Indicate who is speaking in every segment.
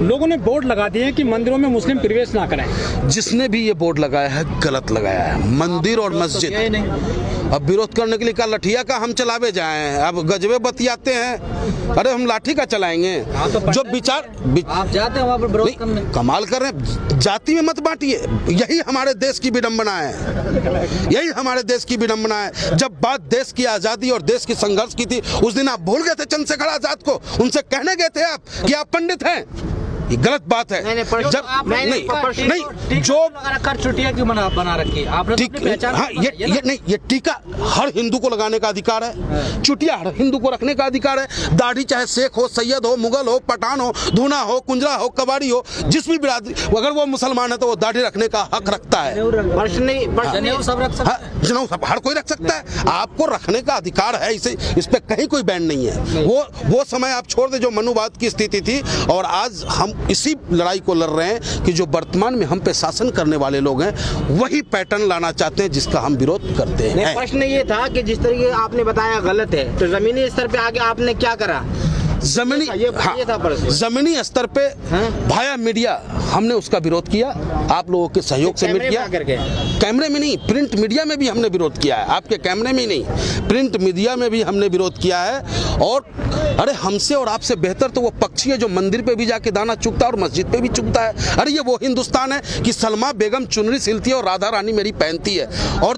Speaker 1: लोगों ने बोर्ड लगा दिए हैं कि मंदिरों में मुस्लिम प्रवेश ना करें।
Speaker 2: जिसने भी ये बोर्ड लगाया है गलत लगाया है। मंदिर और मस्जिद, अब विरोध करने के लिए क्या लठिया का हम चलावे जाएं? अब गजबे बतियाते हैं, अरे हम लाठी का चलाएंगे? जो विचार
Speaker 3: आप जाते हैं वहाँ पर विरोध करने,
Speaker 2: कमाल कर रहे हैं। जाति में मत बांटिए, यही हमारे देश की विडंबना है, यही हमारे देश की विडंबना है। जब बात देश की आजादी और देश की संघर्ष की थी, उस दिन आप भूल गए थे चंद्रशेखर आजाद को? उनसे कहने गए थे आप कि आप पंडित हैं? ये गलत बात है। जब नहीं जो
Speaker 3: छुट्टियां क्यों बना रखी आपने?
Speaker 2: हाँ, ये टीका हर हिंदू को लगाने का अधिकार है, चुटिया हर हिंदू को रखने का अधिकार है। दाढ़ी चाहे शेख हो, सैयद हो, मुगल हो, पठान हो, धूना हो, कुंजरा हो, कबाड़ी हो, जिस भी बिरादरी, अगर वो मुसलमान है तो वो दाढ़ी रखने का हक रखता है। जनेऊ सब हर कोई रख सकता है, आपको रखने का अधिकार है। इस पे कहीं कोई बैन नहीं है। वो समय आप छोड़ दे जो मनुवाद की स्थिति थी, और आज हम इसी लड़ाई को लड़ रहे हैं कि जो वर्तमान में हम पे शासन करने वाले लोग हैं वही पैटर्न लाना चाहते हैं जिसका हम विरोध करते हैं।
Speaker 4: प्रश्न ये था कि जिस तरीके आपने बताया गलत है, तो जमीनी स्तर पे आके आपने क्या करा?
Speaker 2: जमीनी स्तर पे भाया मीडिया हमने उसका विरोध किया, आप लोगों के सहयोग से मिल किया। कैमरे में नहीं, प्रिंट मीडिया में भी हमने विरोध किया है। आपके कैमरे में ही नहीं, प्रिंट मीडिया में भी हमने विरोध किया है। और अरे हमसे और आपसे बेहतर तो वो पक्षी है जो मंदिर पे भी जाके दाना चुगता है और मस्जिद पे भी चुगता है। अरे ये वो हिंदुस्तान है कि सलमा बेगम चुनरी सिलती है और राधा रानी मेरी पहनती है। और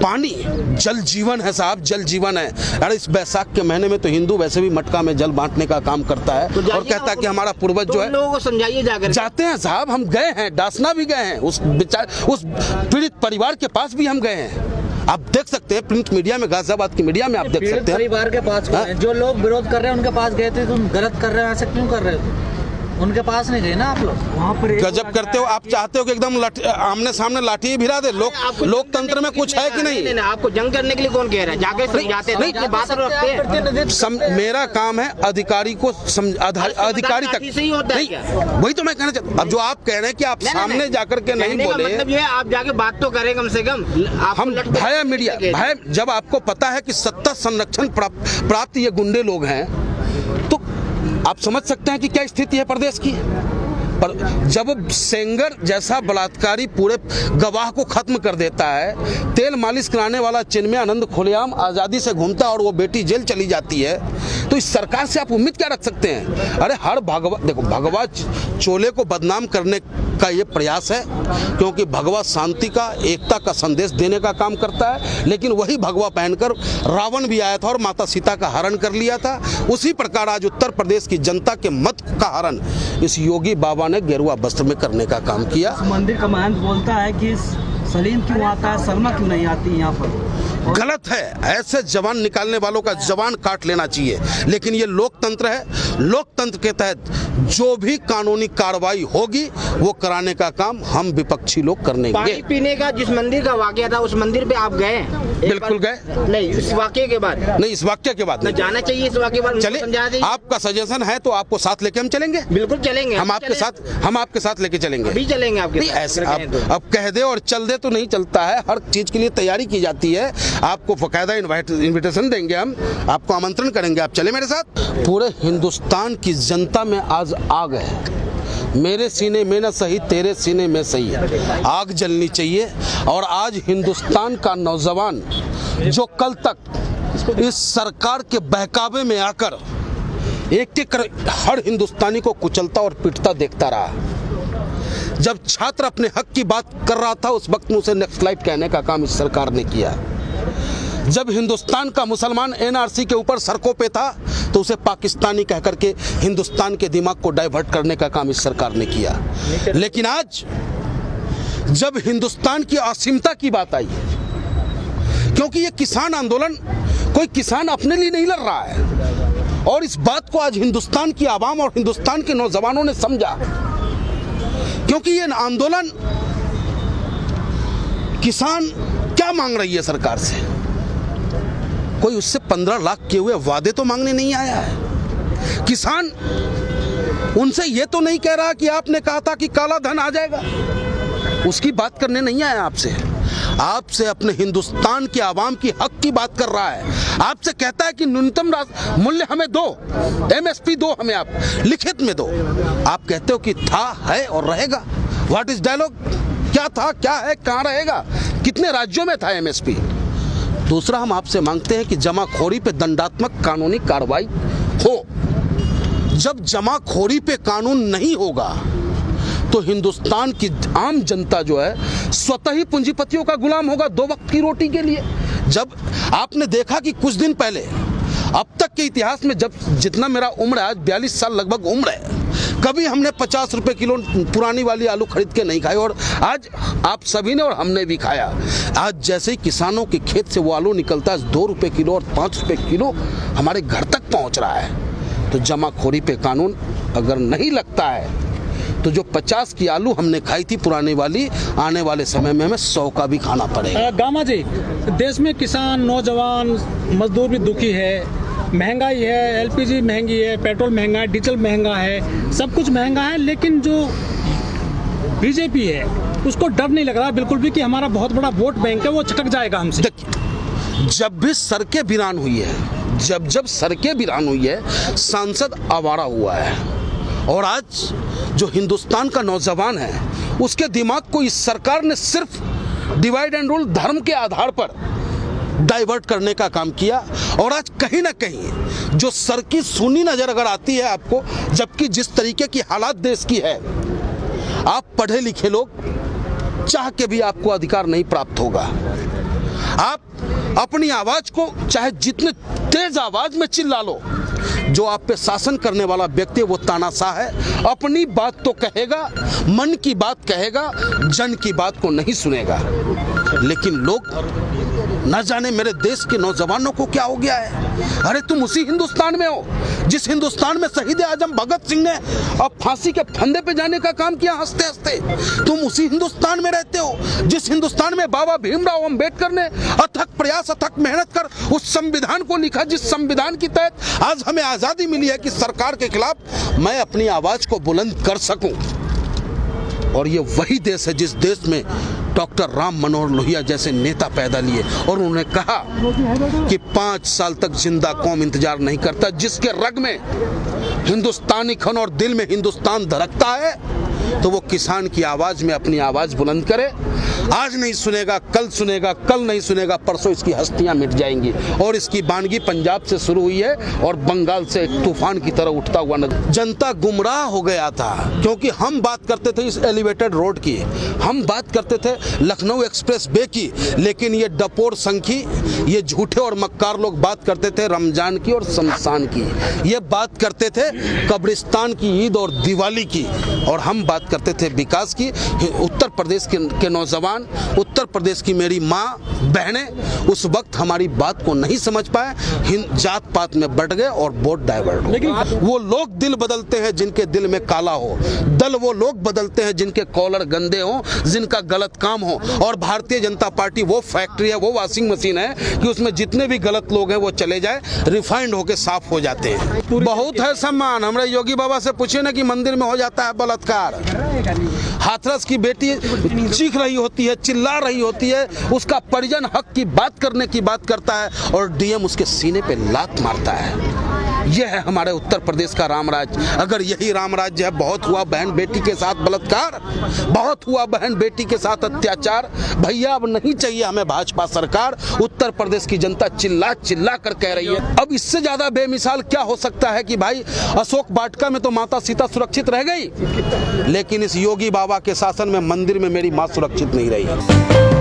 Speaker 2: पानी जल जीवन है साहब, जल जीवन है। अरे इस बैसाख के महीने में तो हिंदू वैसे भी मटका में जल बांटने का काम करता है और कहता है कि हमारा पूर्वज जो है।
Speaker 4: लोगों को समझाइए जाकर।
Speaker 2: जाते हैं साहब, हम गए हैं, डासना भी गए हैं, उस पीड़ित परिवार के पास भी हम गए हैं। आप देख सकते हैं प्रिंट मीडिया में, गाजियाबाद की मीडिया में आप देख सकते हैं।
Speaker 3: परिवार के पास जो लोग विरोध कर रहे हैं उनके पास गए थे, तुम गलत कर रहे हो, ऐसा क्यों कर रहे हो? उनके पास नहीं गए ना आप लोग? वहाँ पर
Speaker 2: गजब करते हो आप। चाहते हो कि एकदम आमने सामने लाठी भिरा दे? लोकतंत्र में कुछ है कि नहीं?
Speaker 4: आपको जंग करने के लिए कौन कह रहा है? जाके समझाते नहीं, बात रखते हैं।
Speaker 2: मेरा काम है अधिकारी को अधिकारी तक
Speaker 4: नहीं
Speaker 2: वही तो मैं कहना चाहता हूँ। अब जो आप कह रहे हैं कि आप सामने जाकर के नहीं बोले,
Speaker 4: मतलब ये आप जाके बात तो करें कम से कम।
Speaker 2: हम भाया मीडिया भाई, जब आपको पता है कि सत्ता संरक्षण प्राप्त ये गुंडे लोग हैं तो आप समझ सकते हैं कि क्या स्थिति है प्रदेश की। पर जब सेंगर जैसा बलात्कारी पूरे गवाह को खत्म कर देता है, तेल मालिश कराने वाला चिन्मय आनंद खुलेआम आज़ादी से घूमता है और वो बेटी जेल चली जाती है, तो इस सरकार से आप उम्मीद क्या रख सकते हैं? अरे हर भगवा चोले को बदनाम करने का ये प्रयास है, क्योंकि भगवा शांति का, एकता का संदेश देने का काम करता है। लेकिन वही भगवा पहनकर रावण भी आया था और माता सीता का हरण कर लिया था। उसी प्रकार आज उत्तर प्रदेश की जनता के मत का हरण इस योगी बाबा ने गेरुआ वस्त्र में करने का काम किया।
Speaker 3: मंदिर का महंत बोलता है कि सलीम क्यों आता है, सलमा क्यों नहीं आती यहाँ पर?
Speaker 2: गलत है। ऐसे जवान निकालने वालों का जवान काट लेना चाहिए। लेकिन ये लोकतंत्र है, लोकतंत्र के तहत जो भी कानूनी कार्रवाई होगी वो कराने का काम हम विपक्षी लोग करने।
Speaker 4: पानी पीने का जिस मंदिर का वाकया था उस मंदिर पे आप गए?
Speaker 2: बिल्कुल गए।
Speaker 4: नहीं, इस वाकये के बाद
Speaker 2: नहीं, इस वाकये के बाद नहीं
Speaker 4: जाना चाहिए। इस वाकये के बाद
Speaker 2: चले, आपका सजेशन है तो आपको साथ लेके हम चलेंगे।
Speaker 4: बिल्कुल चलेंगे,
Speaker 2: हम आपके साथ लेके चलेंगे।
Speaker 4: अभी चलेंगे आपके
Speaker 2: ऐसे अब कह दे और चल दे तो नहीं चलता है। हर चीज के लिए तैयारी की जाती है। आपको बाकायदा इन्विटेशन देंगे, हम आपको आमंत्रण करेंगे, आप चले मेरे साथ। पूरे हिंदुस्तान की जनता में आज आग है। मेरे सीने में न सही, तेरे सीने में सही, आग जलनी चाहिए। और आज हिंदुस्तान का नौजवान जो कल तक इस सरकार के बहकावे में आकर एक हर हिंदुस्तानी को कुचलता और पिटता देखता रहा। जब छात्र अपने हक की बात कर रहा था उस वक्त में उसे नक्सलाइट कहने का काम इस सरकार ने किया। जब हिंदुस्तान का मुसलमान एनआरसी के ऊपर सड़कों पे था तो उसे पाकिस्तानी कह करके हिंदुस्तान के दिमाग को डाइवर्ट करने का काम इस सरकार ने किया। लेकिन आज जब हिंदुस्तान की असीमता की बात आई, क्योंकि ये किसान आंदोलन कोई किसान अपने लिए नहीं लड़ रहा है, और इस बात को आज हिंदुस्तान की आवाम और हिंदुस्तान के नौजवानों ने समझा। क्योंकि ये आंदोलन किसान क्या मांग रही है सरकार से? कोई उससे 15 लाख किए हुए वादे तो मांगने नहीं आया है। किसान उनसे ये तो नहीं कह रहा कि आपने कहा था कि काला धन आ जाएगा, उसकी बात करने नहीं आया आपसे। आपसे अपने हिंदुस्तान के आवाम की हक की बात कर रहा है। आपसे कहता है कि न्यूनतम मूल्य हमें दो, MSP दो हमें, आप लिखित में दो। आप कहते हो कि था, है और रहेगा। What is dialogue? क्या था, क्या है, कहाँ रहेगा? कितने राज्यों में था MSP? दूसरा, हम आपसे मांगते हैं कि जमाखोरी पे दंडात्मक कानूनी कार्रवाई हो। जब जमाखोरी पे कानून नहीं होगा तो हिंदुस्तान की आम जनता जो है स्वतः ही पूंजीपतियों का गुलाम होगा 2 वक्त की रोटी के लिए। जब आपने देखा कि कुछ दिन पहले, अब तक के इतिहास में, जब जितना मेरा उम्र है, आज 42 साल लगभग उम्र है, कभी हमने 50 रुपए किलो पुरानी वाली आलू खरीद के नहीं खाई, और आज आप सभी ने और हमने भी खाया। आज जैसे ही किसानों के खेत से वो आलू निकलता है 2 रुपए किलो और 5 रुपए किलो हमारे घर तक पहुंच रहा है। तो जमाखोरी पे कानून अगर नहीं लगता है तो जो 50 की आलू हमने खाई थी पुरानी वाली, आने वाले समय में हमें 100 का भी खाना पड़ेगा।
Speaker 1: गामा जी, देश में किसान, नौजवान, मजदूर भी दुखी है, महंगाई है, LPG महंगी है, पेट्रोल महंगा है, डीजल महंगा है, सब कुछ महंगा है, लेकिन जो बीजेपी है उसको डर नहीं लग रहा बिल्कुल भी कि हमारा बहुत बड़ा वोट बैंक है, वो छटक जाएगा हमसे।
Speaker 2: देखिए, जब भी सड़कें वीरान हुई है, जब सड़कें वीरान हुई है, सांसद आवारा हुआ है। और आज जो हिंदुस्तान का नौजवान है, उसके दिमाग को इस सरकार ने सिर्फ डिवाइड एंड रूल, धर्म के आधार पर डाइवर्ट करने का काम किया। और आज कहीं ना कहीं जो सर की सुनी नजर अगर आती है आपको, जबकि जिस तरीके की हालात देश की है, आप पढ़े लिखे लोग चाह के भी आपको अधिकार नहीं प्राप्त होगा। आप अपनी आवाज को चाहे जितने तेज आवाज में चिल्ला लो, जो आप पे शासन करने वाला व्यक्ति वो तानाशाह है, अपनी बात तो कहेगा, मन की बात कहेगा, जन की बात को नहीं सुनेगा। लेकिन लोग न जाने मेरे देश के नौजवानों को क्या हो गया है। अरे तुम उसी हिंदुस्तान में हो जिस हिंदुस्तान में शहीद आजम भगत सिंह ने अब फांसी के फंदे पे जाने का काम किया हंसते हंसते। तुम उसी हिंदुस्तान में रहते हो जिस हिंदुस्तान में बाबा भीमराव अंबेडकर ने अथक प्रयास, अथक मेहनत कर उस संविधान को लिखा, जिस संविधान के तहत आज हमें आजादी मिली है कि सरकार के खिलाफ मैं अपनी आवाज को बुलंद कर सकूं। और ये वही देश है जिस देश में डॉक्टर राम मनोहर लोहिया जैसे नेता पैदा लिए, और उन्होंने कहा कि 5 साल तक जिंदा कौम इंतजार नहीं करता। जिसके रग में हिंदुस्तानी खन और दिल में हिंदुस्तान धड़कता है, तो वो किसान की आवाज में अपनी आवाज बुलंद करे। आज नहीं सुनेगा, कल सुनेगा, कल नहीं सुनेगा, परसों इसकी हस्तियां मिट जाएंगी। और इसकी बानगी पंजाब से शुरू हुई है और बंगाल से एक तूफान की तरह उठता हुआ नजर। जनता गुमराह हो गया था, क्योंकि हम बात करते थे इस एलिवेटेड रोड की, हम बात करते थे लखनऊ एक्सप्रेस वे की, लेकिन ये डपोर संखी, ये झूठे और मक्कार लोग बात करते थे रमजान की और शमशान की, ये बात करते थे कब्रिस्तान की ईद और दिवाली की, और हम बात करते थे विकास की। उत्तर प्रदेश के नौजवान, उत्तर प्रदेश की मेरी माँ बहनें उस वक्त हमारी बात को नहीं समझ पाए, जात पात में बढ़ गए और वोट डाइवर्ट हो गए। वो लोग दिल बदलते हैं जिनके दिल में काला हो, दल वो लोग बदलते हैं जिनके कॉलर गंदे हो, जिनका गलत काम हो। और भारतीय जनता पार्टी वो फैक्ट्री है, वो वॉशिंग मशीन है कि उसमें जितने भी गलत लोग हैं वो चले जाए, रिफाइंड होके साफ हो जाते हैं। बहुत है सम्मान। हमारे योगी बाबा से पूछे ना कि मंदिर में हो जाता है बलात्कार, हाथरस की बेटी चीख रही होती है, चिल्ला रही होती है, उसका परिजन हक की बात करने की बात करता है और डीएम उसके सीने पे लात मारता है। यह है हमारे उत्तर प्रदेश का रामराज। अगर यही रामराज्य है, बहुत हुआ बहन बेटी के साथ बलात्कार, बहुत हुआ बहन बेटी के साथ अत्याचार। भैया अब नहीं चाहिए हमें भाजपा सरकार। उत्तर प्रदेश की जनता चिल्ला चिल्ला कर कह रही है। अब इससे ज्यादा बेमिसाल क्या हो सकता है कि भाई अशोक वाटिका में तो माता सीता सुरक्षित रह गई, लेकिन इस योगी बाबा के शासन में मंदिर में मेरी माँ सुरक्षित नहीं रही।